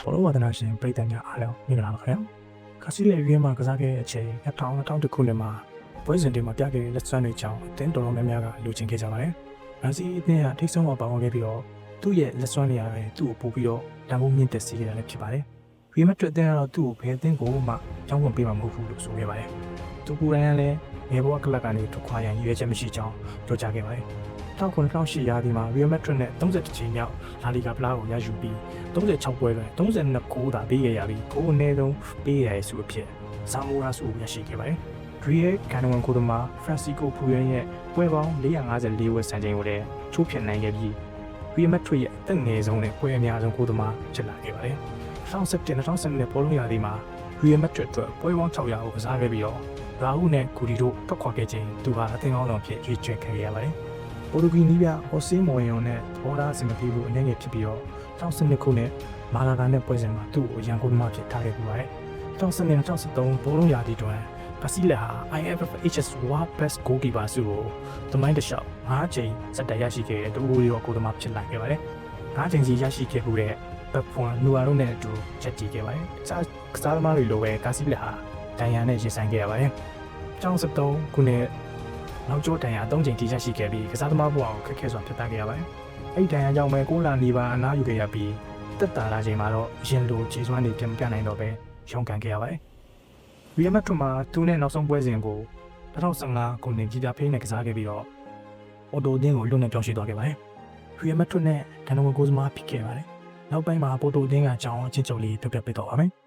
ဘောလုံးဝါသနာရှင်ပြည်သူများအားလုံးမင်္ဂလာပါခင်ဗျာ။ခါစီလေရွေးမှာကစားခဲ့တဲ့အချိန်2000ခုနှစ်မှာပွဲစဉ်တွေမှာပြခဲ့တဲ့လက်စွမ်းတွေကြောင့်အသင်းတော်တော်များများကလူချင်းခဲ့ကြပါတယ်။မန်စီးအသင်းကထိတ်ဆုံးမှာပါဝင်ခဲ့ပြီးတော့သူ့ရဲ့လက်စွမ်းတွေအားသူ့ကိုပို့ပြီးတော့တန်ဖိုးမြင့်တက်စေခဲ့တာလည်းဖြစ်ပါတယ်။ရီမက်ဒရစ်အသင်းကတော့သူ့ကိုဘယ်အသင်းကိုမှကြောင်းဝင်ပေးမှာမဟုတ်ဘူးလို့ဆိုခဲ့ပါတယ်။သူကိုယ်တိုင်ကလည်းငယ်ဘဝကလပ်ကနေထွက်ခွာရန်ရည်ရွယ်ချက်မရှိကြောင်းပြောကြားခဲ့ပါတယ်။1908ရာသီမှာ Real Madrid နဲ့30ကြိမ်မြောက်လာလီဂါဖလားကိုရယူပြီး36ပွဲတွင်32ဂိုးသာပေးခဲ့ရပြီးဂိုးအနည်းဆုံးပေးရတဲ့ဆုအဖြစ်ဇာမိုရာဆုကိုရရှိခဲ့ပါတယ်။ Real ကန်ဝန်ကိုသမား Francisco Puyol ရဲ့ပွဲပေါင်း454ဝက်စံချိန်ကိုလည်းချိုးဖျက်နိုင်ခဲ့ပြီး Real Madrid ရဲ့အသက်ငယ်ဆုံးနဲ့ပွဲအများဆုံးကိုသမားဖြစ်လာခဲ့ပါတယ်။2017-2012ဘောလုံးရာသီမှာ Real Madrid အတွက်ပွဲပေါင်း600ကိုကစားခဲ့ပြီးတော့ရာဟုနဲ့ဂူဒီတို့ထွက်ခွာခဲ့ချိန်သူဟာအသင်းကောင်းဆောင်ဖြစ်ရွေးချယ်ခံခဲ့ရပါတယ်။ ပိုတူဂီနီးပြဟိုဆေးမော်ယွန်နဲ့ဘောဒါစင်မပြေဘူးအနေငယ်ဖြစ်ပြီးတော့2012ခုနှစ်မာလာဂါနဲ့ပွဲစဉ်မှာသူ့ကိုရန်ကုန်မှာဖြစ်ထားခဲ့ပူပါတယ်။2012-2013ဘောလုံးရာသီတွင်ဘာစီလက်ဟာ IFFHS World Best Goalkeeper ဆုကိုသမိုင်းတစ်လျှောက်5ချိန်စက်တရရှိခဲ့တဲ့တူရီရောကိုသမားဖြစ်လာခဲ့ပါတယ်။5ချိန်စီရရှိခဲ့မှုတဲ့ဘက်ဖွန်နူအာတို့နဲ့အတူချက်တည်ခဲ့ပါတယ်။ကစားသမားတွေလိုပဲကာစီလက်ဟာဒိုင်ယာနဲ့ရင်ဆိုင်ခဲ့ရပါတယ်။2013ခုနှစ်နောက်ကျောတန်ရာ3ချိန်ထိရရှိခဲ့ပြီးကစားသမားဘဝကိုခက်ခဲစွာဖြတ်သန်းခဲ့ရပါတယ်။အဲ့ဒီတန်ရာကြောင့်ပဲ6လနီးပါးအနားယူခဲ့ရပြီးတက်တာလာချိန်မှာတော့ရင်လိုခြေစွမ်းတွေပြန်မပြနိုင်တော့ပဲရုန်းကန်ခဲ့ရပါတယ်။ Real Madrid မှာသူနဲ့နောက်ဆုံးပွဲစဉ်ကို2015ခုနှစ်ကြီးပြဖိနဲ့ကစားခဲ့ပြီးတော့အော်တိုဒင်းကိုလွတ်နဲ့ပြောင်းရွှေ့သွားခဲ့ပါတယ်။ Real Madrid နဲ့ကန်နဝန်ကိုစမားဖြစ်ခဲ့ပါတယ်။နောက်ပိုင်းမှာပေါ်တိုဒင်းကအကြောင်းအချင်းချုပ်လေးပြပြပေးတော့ပါမယ်။